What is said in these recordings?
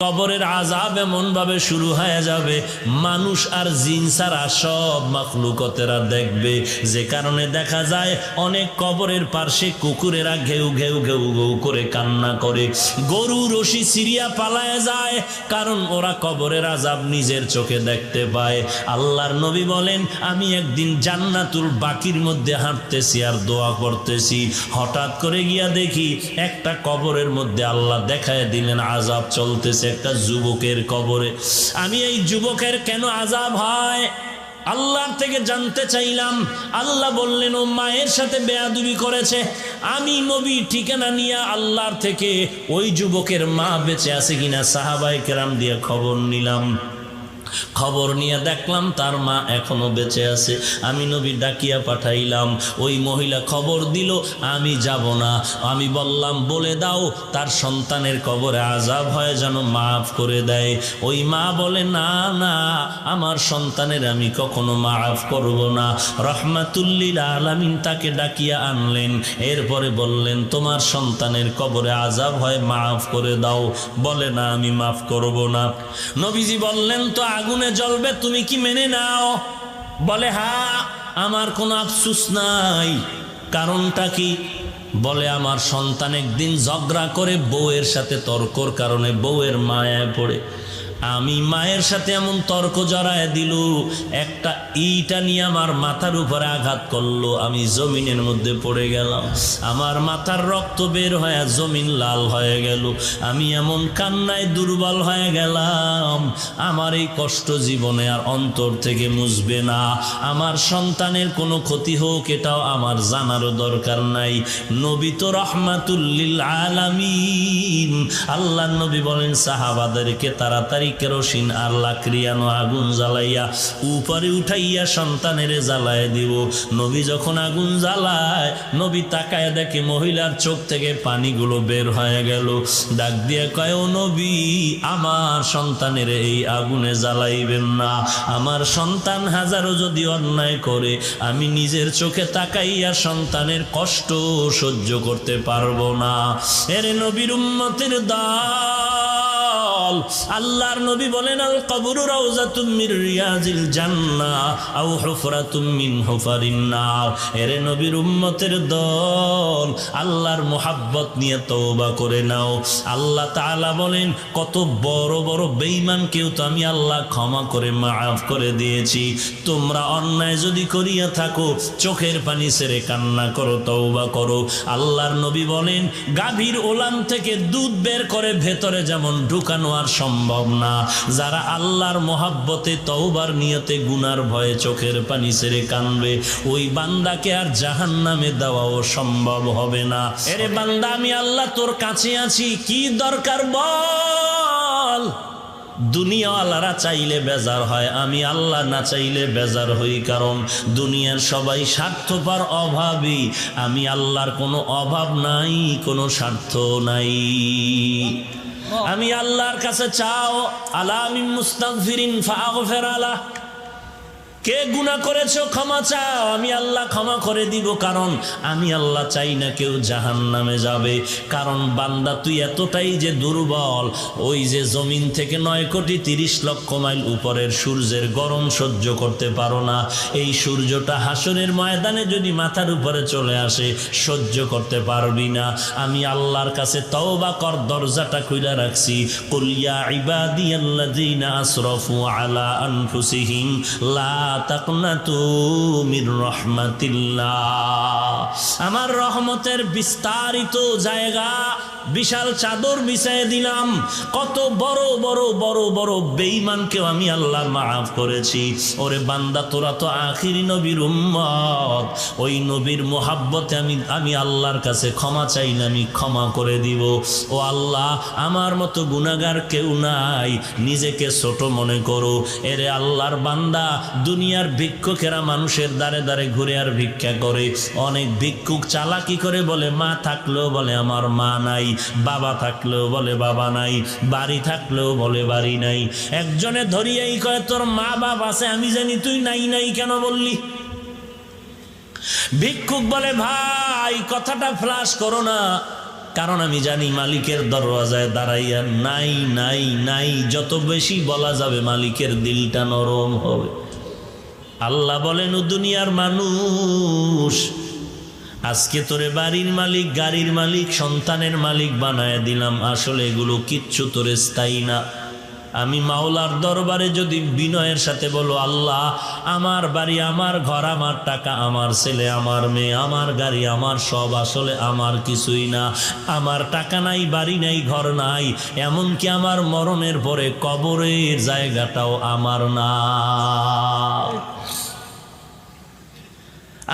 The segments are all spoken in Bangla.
কবরের আযাব এমন ভাবে শুরু হয়ে যাবে, মানুষ আর জিন ছাড়া সব মাখলুকতেরা দেখবে। যে কারণে দেখা যায় অনেক কবরের পার্শ্বে কুকুরেরা ঘেউ ঘেউ ঘেউ ঘেউ করে কান্না করে, গরু রশি সিরিয়া পালায় যায়, কারণ ওরা কবরের আযাব নিজের চোখে দেখতে পায়। আল্লাহর নবী বলেন, আমি একদিন জান্নাতুল বাকির মধ্যে হাঁটতেছি আর দোয়া করতেছি, হঠাৎ করে গিয়া দেখি একটা কবরের মধ্যে আল্লাহ দেখায় দিলেন আযাব চলতেছে একটা যুবকের কবরে। আমি এই যুবকের কেন আযাব হয় আল্লাহর থেকে জানতে চাইলাম। আল্লাহ বললেন, ও মায়ের সাথে বেয়াদবি করেছে। আমি নবী ঠিকানা নিয়ে আল্লাহর থেকে ওই যুবকের মা বেঁচে আছে কিনা সাহাবায়ে কেরাম দিয়ে খবর নিলাম। খবর নিয়ে দেখলাম তার মা এখনো বেঁচে আছে। আমি নবী ডাকিয়া পাঠাইলাম, ওই মহিলা খবর দিল আমি যাব না। আমি বললাম, বলে দাও তার সন্তানের কবরে আযাব হয় যেন মাফ করে দেয়। ওই মা বলে, না না, আমার সন্তানের আমি কখনো মাফ করব না। রহমাতুল লিল আলামিন তাকে ডাকিয়া আনলেন, এরপরে বললেন, তোমার সন্তানের কবরে আযাব হয় মাফ করে দাও। বলে, না আমি মাফ করব না। নবীজি বললেন, তো আগুনে জ্বলবে, তুমি কি মেনে নাও? বলে, হ্যাঁ, আমার কোনো আফসোস নাই। কারণটা কি? বলে, আমার সন্তান একদিন ঝগড়া করে বউয়ের সাথে তর্কর কারণে বউয়ের মায়ায় পড়ে, আমি মায়ের সাথে এমন তর্ক জড়ায় দিল, একটা ইটা নিয়ে আমার মাথার উপরে আঘাত করলো, আমি জমিনের মধ্যে পড়ে গেলাম, আমার মাথার রক্ত বের হয়ে জমিন লাল হয়ে গেল, আমি এমন কান্নায় দুর্বল হয়ে গেলাম, আমার এই কষ্ট জীবনে আর অন্তর থেকে মুছবে না। আমার সন্তানের কোনো ক্ষতি হোক এটাও আমার জানারও দরকার নাই। নবী তো রহমাতুল লিল আলামিন। আল্লাহর নবী বলেন সাহাবাদেরকে তাড়াতাড়ি কেরোসিন আর লাকড়িয়ানো আগুন জ্বালাইয়া উপরে উঠাইয়া সন্তানের জ্বালায় দিব। নবী যখন আগুন জ্বালায়, নবী তাকায় দেখে মহিলার চোখ থেকে পানিগুলো বের হয়ে গেল। ডাক দিয়ে কয়, ও নবী, আমার সন্তানের এই আগুনে জ্বালাইবেন না। আমার সন্তান হাজারো যদি অন্যায় করে, আমি নিজের চোখে তাকাইয়া সন্তানের কষ্ট সহ্য করতে পারবো না। এরে নবীর উম্মতের দল, আল্লাহর নবী বলেন, আল কবরু রাউযাতুম মির রিয়াজিল জান্নাহ আও হুফরাতুম মিন হুফারিন নার। এরে নবীর উম্মতের দল, আল্লাহর মোহাব্বত নিয়ে তওবা করে নাও। আল্লাহ তাআলা বলেন, কত বড় বড় বেঈমানকেও তো আমি আল্লাহ ক্ষমা করে মাফ করে দিয়েছি। তোমরা অন্যায় যদি করিয়া থাকো, চোখের পানি ছেড়ে কান্না করো, তওবা করো। আল্লাহর নবী বলেন, গাভীর ওলান থেকে দুধ বের করে ভেতরে যেমন ঢুকানো আর সম্ভব না, যারা আল্লাহর মোহাব্বতে তওবার নিয়তে গুনার ভয়ে চোখের পানি ছেড়ে কানবে, ওই বান্দাকে আর জাহান্নামে দেওয়াও সম্ভব হবে না। এরে বান্দা, আমি আল্লাহ তোর কাছে আছি, কি দরকার বল। দুনিয়াওয়ালারা চাইলে বেজার হয়, আমি আল্লাহ না চাইলে বেজার হই, কারণ দুনিয়ার সবাই স্বার্থপর, অভাবী। আমি আল্লাহর কোনো অভাব নাই, কোনো স্বার্থ নাই। আমি আল্লাহর কাছে চাও, আলা মিন মুস্তাগফিরিন ফাগফির আলা, কে গুনাহ করেছো ক্ষমা চাও, আমি আল্লাহ ক্ষমা করে দিব। কারণ আমি আল্লাহ চাই না কেউ জাহান্নামে যাবে। কারণ বান্দা তুই এতটাই যে দুর্বল, ওই যে জমিন থেকে 9,30,00,000 মাইল উপরের সূর্যের গরম সহ্য করতে পারো না। এই সূর্যটা হাসরের ময়দানে যদি মাথার উপরে চলে আসে, সহ্য করতে পারবি না। আমি আল্লাহর কাছে তওবা কর, দরজাটা খুলে রাখছি। কুল ইয়া ইবাদিয়াল্লাযীনা আসরাফু আলা আনফুসিহিম লা তাকনাতু মির রাহমাতিল্লাহ। আমার রহমতের বিস্তারিত জায়গা, বিশাল চাদর বিছায় দিলাম। কত বড় বড় বড় বড় বেঈমানকেও আমি আল্লাহ মাফ করেছি। ওরে বান্দা, তোরা তো আখিরি নবীর উম্মত, ওই নবীর মোহাব্বতে আমি আল্লাহর কাছে ক্ষমা চাই না, আমি ক্ষমা করে দিব। ও আল্লাহ, আমার মতো গুনাহগার কেউ নাই, নিজেকে ছোট মনে করো। এরে আল্লাহর বান্দা, দুনিয়ার ভিক্ষুকেরা মানুষের দ্বারে দ্বারে ঘুরে আর ভিক্ষা করে। অনেক ভিক্ষুক চালাকি করে বলে মা থাকলেও বলে আমার মা নাই, বাবা থাকলেও বলে বাবা নাই, বাড়ি থাকলেও বলে বাড়ি নাই। একজনে ধরিয়াই কয়, তোর মা বাবা আছে, আমি জানি তুই নাই নাই কেন বললি? ভিক্ষুক বলে, ভাই কথাটা ফ্লাশ করো না, কারণ আমি জানি মালিকের দরওয়াজায় দাঁড়াইয়া নাই নাই নাই যত বেশি বলা যাবে মালিকের দিলটা নরম হবে। আল্লাহ বলেন, ও দুনিয়ার মানুষ, আজকে তোরে বাড়ির মালিক, গাড়ির মালিক, সন্তানের মালিক বানায় দিলাম, আসলে এগুলো কিচ্ছু তোরে স্থায়ী না। আমি মাওলার দরবারে যদি বিনয়ের সাথে বলো, আল্লাহ আমার বাড়ি, আমার ঘর, আমার টাকা, আমার ছেলে, আমার মেয়ে, আমার গাড়ি, আমার সব আসলে আমার কিছুই না। আমার টাকা নাই, বাড়ি নাই, ঘর নাই, এমনকি আমার মরণের পরে কবরের জায়গাটাও আমার না।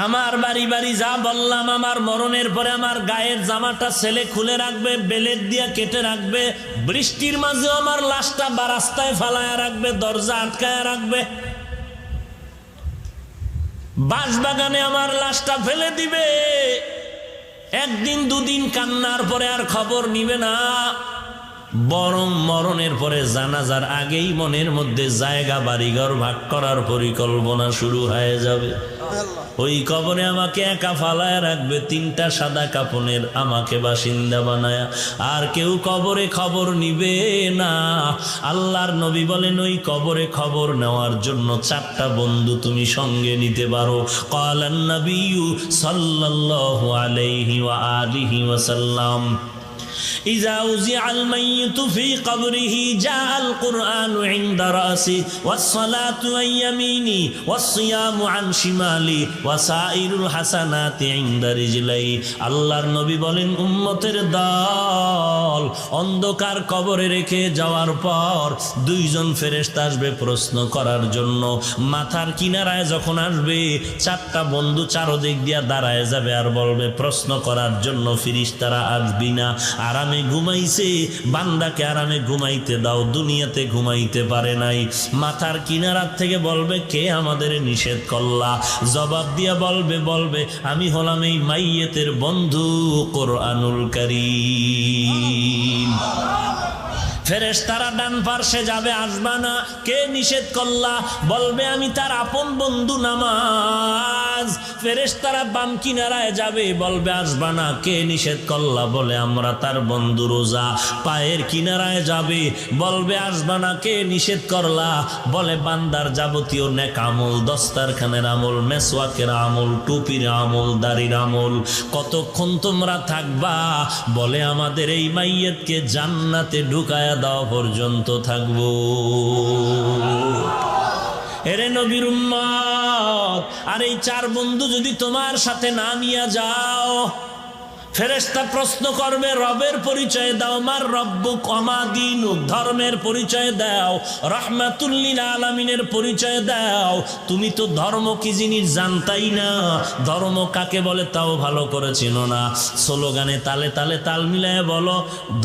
আমার বাড়ি বাড়ি যা বললাম, আমার মরণের পরে আমার গায়ের জামাটা ছেলে খুলে রাখবে, বেলেট দিয়ে কেটে রাখবে, বৃষ্টির মাঝেও আমার লাশটা রাস্তায় ফালায় রাখবে, দরজা আটকায় রাখবে, বাঁশবাগানে আমার লাশটা ফেলে দিবে। একদিন দুদিন কান্নার পরে আর খবর নিবে না, বরং মরণের পরে জানাজার আগেই মনের মধ্যে জায়গা বাড়িঘর ভাগ করার পরিকল্পনা শুরু হয়ে যাবে। ওই কবরে আমাকে একা ফালায় রাখবে, 3টা সাদা কাফনের আমাকে বাসিন্দা বানায়া, আর কেউ কবরে খবর নিবে না। আল্লাহর নবী বলেন, ওই কবরে খবর নেওয়ার জন্য 4টা বন্ধু তুমি সঙ্গে নিতে পারো। ক্বালান নবিয়্যু সাল্লাল্লাহু আলাইহি ওয়া আলিহি ওয়াসাল্লাম, إذا وزع الميت في قبره جاء القرآن عند رأسه والصلاة عن يمينه والصيام عن شماله وسائر الحسنات عند رجليه। আল্লাহর নবী বলেন, উম্মতের দল অন্ধকার কবরে রেখে যাওয়ার পর 2জন ফেরেশতা আসবে প্রশ্ন করার জন্য। মাথার কিনারায় যখন আসবে, 4টা বন্ধু চারদিক দিয়া দাঁড়ায় যাবে আর বলবে, প্রশ্ন করার জন্য ফেরেশতারা আসবি না? আরামে ঘুমাইছে, বান্দাকে আরামে ঘুমাইতে দাও, দুনিয়াতে ঘুমাইতে পারে নাই। মাথার কিনারার থেকে বলবে, কে আমাদের নিষেধ করলা? জবাব দিয়া বলবে আমি হলাম এই মাইয়েতের বন্ধু কোরআনুল কারীম। ফেরেশতারা ডান পার্শ্বে যাবে, আসবা না। কে নিষেধ করলা? বলবে আমি তার আপন বন্ধু নামাজ। ফেরেশতারা বাম কিনারায় যাবে, বলবে আসবা না। কে নিষেধ করলা? বলে আমরা তার বন্ধু রোজা। পায়ের কিনারায় যাবে, বলবে আসবা না। কে নিষেধ করলা? বলে বান্দার যাবতীয় নেক আমল, দস্তারখানের আমল, মেসওয়াকের আমল, টুপির আমল, দাড়ির আমল। কতক্ষণ তোমরা থাকবা? বলে আমাদের এই মাইয়াতকে জান্নাতে ঢুকায়া দেওয়া পর্যন্ত থাকবো। এরে নবীর উম্মত, আর এই 4 বন্ধু যদি তোমার সাথে না নিয়ে যাও, ফেরেশতা প্রশ্ন করবে, রবের পরিচয় দাও, মার রব্বুক ওমা দীনুক, ধর্মের পরিচয় দাও, রাহমাতুল লিল আলামিনের পরিচয় দাও। তুমি তো ধর্ম কি জিনিস জানতাই না, ধর্ম কাকে বলে তাও ভালো করে চেনো না। স্লোগানে তালে তালে তাল মিলায় বলো,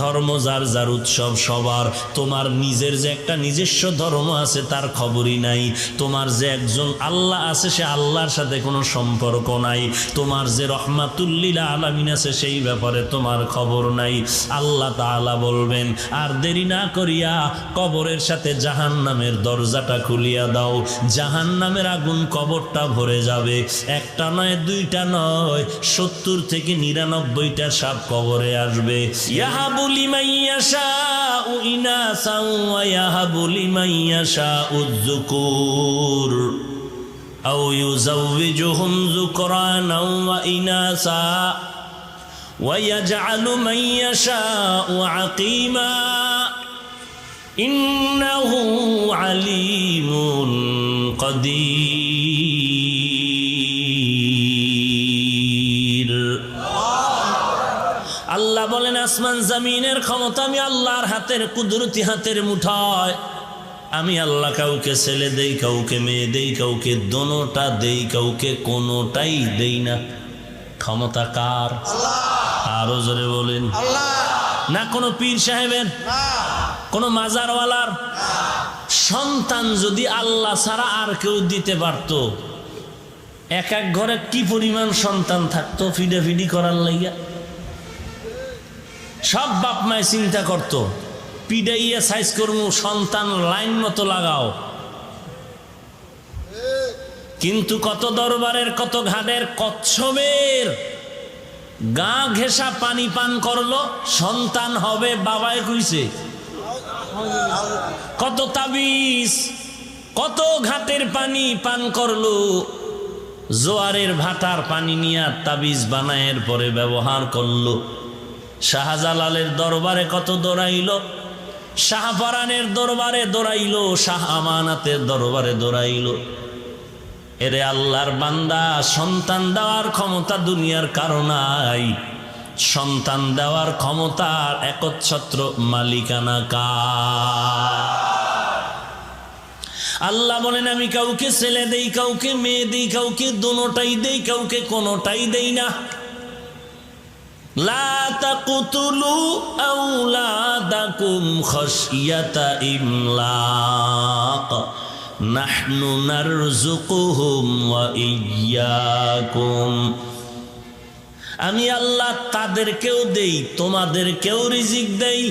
ধর্ম যার যার, উৎসব সবার। তোমার নিজের যে একটা নিজস্ব ধর্ম আছে তার খবরই নাই। তোমার যে একজন আল্লাহ আছে, সে আল্লাহর সাথে কোনো সম্পর্ক নাই। তোমার যে রাহমাতুল লিল আলামিন আছে, সেই ব্যাপারে তোমার খবর নাই। আল্লাহ তাআলা বলবেন, আর দেরি না করিয়া কবরের সাথে জাহান্নামের দরজাটা খুলিয়া দাও। জাহান্নামের আগুন কবরটা ভরে যাবে। 1টা নয়, 2টা নয়, 70 থেকে 99টা সাপ কবরে আসবে। ইয়াহাবু লিমান ইয়াশাউ ইনাসান ওয়া ইয়াহাবু লিমান ইয়াশাউ যুকুর আও ইউযাওবিজুহুম যুকরানাও ওয়া ইনাসা ويجعل من يشاء عقيما إنه عليم قدير। আল্লাহ বলেন, আসমান জমিনের ক্ষমতা আমি আল্লাহর হাতের, কুদরতি হাতের মুঠায়। আমি আল্লাহ কাউকে ছেলে দেই, কাউকে মেয়ে দেই, কাউকে দোনোটা দেই, কাউকে কোনোটাই দেই না। ক্ষমতা কার? আরো জোরে বলেন। না কোনো পীর সাহেবের, কোন মাজারওয়ালার। সন্তান যদি আল্লাহ ছাড়া আর কেউ দিতে পারত, এক এক ঘরে কি পরিমাণ সন্তান থাকতো ফিডাফিডি করার লাইয়া। সব বাপ মায় চিন্তা করত, পিডাইয়া সাইজ করবো, সন্তান লাইন মতো লাগাও। কিন্তু কত দরবারের, কত ঘাটের, কচ্ছপের গা ঘেঁষা পানি পান করলো, সন্তান হবে, বাবায় কইছে। কত তাবিজ, কত ঘাটের পানি পান করলো, জোয়ারের ভাটার পানি নিয়ে তাবিজ বানায়ের পরে ব্যবহার করলো। শাহজালালের দরবারে কত দৌড়াইল, শাহপরানের দরবারে দৌড়াইল, শাহ আমানাতের দরবারে দৌড়াইল। এরে আল্লাহর বান্দা, সন্তান দেওয়ার ক্ষমতা দুনিয়ার কারো নাই। সন্তান দেওয়ার ক্ষমতার একচ্ছত্র মালিকানা কার? আল্লাহ বলেন, আমি কাউকে ছেলে দেই, কাউকে মেয়ে দেই, কাউকে দুটোটাই দেই, কাউকে কোনোটাই দেই না। লা তাকতুলু আওলাদাকুম খাশিয়াতা ইমলাক নাহনু নারযুকুহুম ওয়া ইয়্যাকুম। আমি আল্লাহ তাদেরকেও দেই, তোমাদেরকেও রিজিক দেই।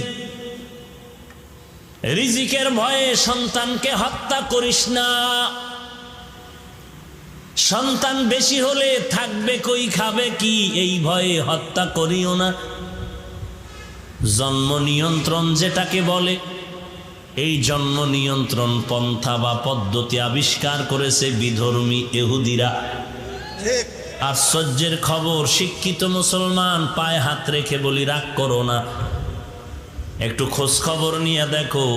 রিজিকের ভয়ে সন্তানকে হত্যা করিস না। সন্তান বেশি হলে থাকবে কই, খাবে কি, এই ভয়ে হত্যা করিও না। জন্ম নিয়ন্ত্রণ যেটাকে বলে, এই জন্ম নিয়ন্ত্রণ পন্থা বা পদ্ধতি আবিষ্কার করেছে বিধর্মী ইহুদিরা। আশ্চর্যের খবর, শিক্ষিত মুসলমান পায়ে হাত রেখে বলি, রাগ করো না, একটু খোঁজ খবর নিয়ে দেখো,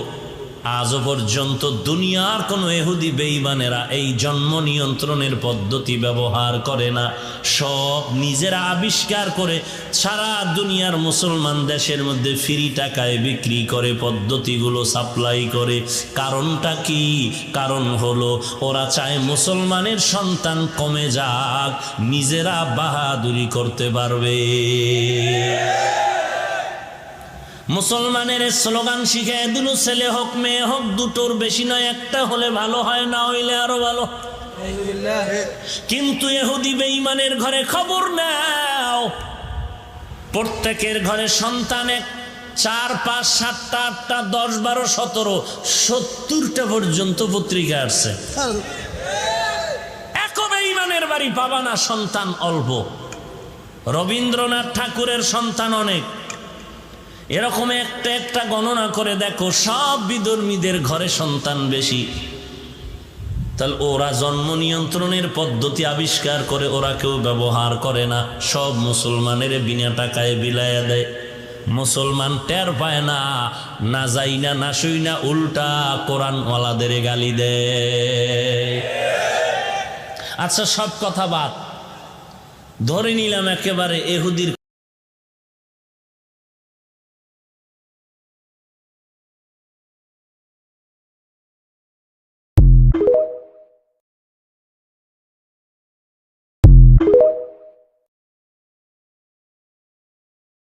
আজও পর্যন্ত দুনিয়ার কোনো ইহুদি বেঈমানেরা এই জন্ম নিয়ন্ত্রণের পদ্ধতি ব্যবহার করে না। সব নিজেরা আবিষ্কার করে সারা দুনিয়ার মুসলমান দেশের মধ্যে ফ্রি টাকায় বিক্রি করে, পদ্ধতিগুলো সাপ্লাই করে। কারণটা কি? কারণ হলো ওরা চায় মুসলমানের সন্তান কমে যাক, নিজেরা বাহাদুরি করতে পারবে। মুসলমানের স্লোগান শিখায় দিল, ছেলে হোক মেয়ে হোক দুটোর বেশি নয়, একটা হলে ভালো হয়, না হইলে আরো ভালো। কিন্তু ইহুদি বেঈমানের ঘরে খবর নাও, প্রত্যেকের ঘরে সন্তান এক, 4, 5, 7টা, 8টা, 10, 12, 17, 70টা পর্যন্ত পত্রিকা আসছে। এক বেঈমানের বাড়ি পাবা না সন্তান অল্প। রবীন্দ্রনাথ ঠাকুরের সন্তান অনেক। এরকম একটা একটা গণনা করে দেখো, সব বিধর্মীদের ঘরে সন্তান বেশি। তাহলে ওরা জন্ম নিয়ন্ত্রণের পদ্ধতি আবিষ্কার করে, ওরা কেউ ব্যবহার করে না, সব মুসলমানের বিনা টাকায় বিলাইয়া দেয়। মুসলমান টের পায় না, না যাই না, না শুই না, উল্টা কোরআনওয়ালাদের গালি দেয়। আচ্ছা, সব কথা বাদ, ধরে নিলাম একেবারে ইহুদির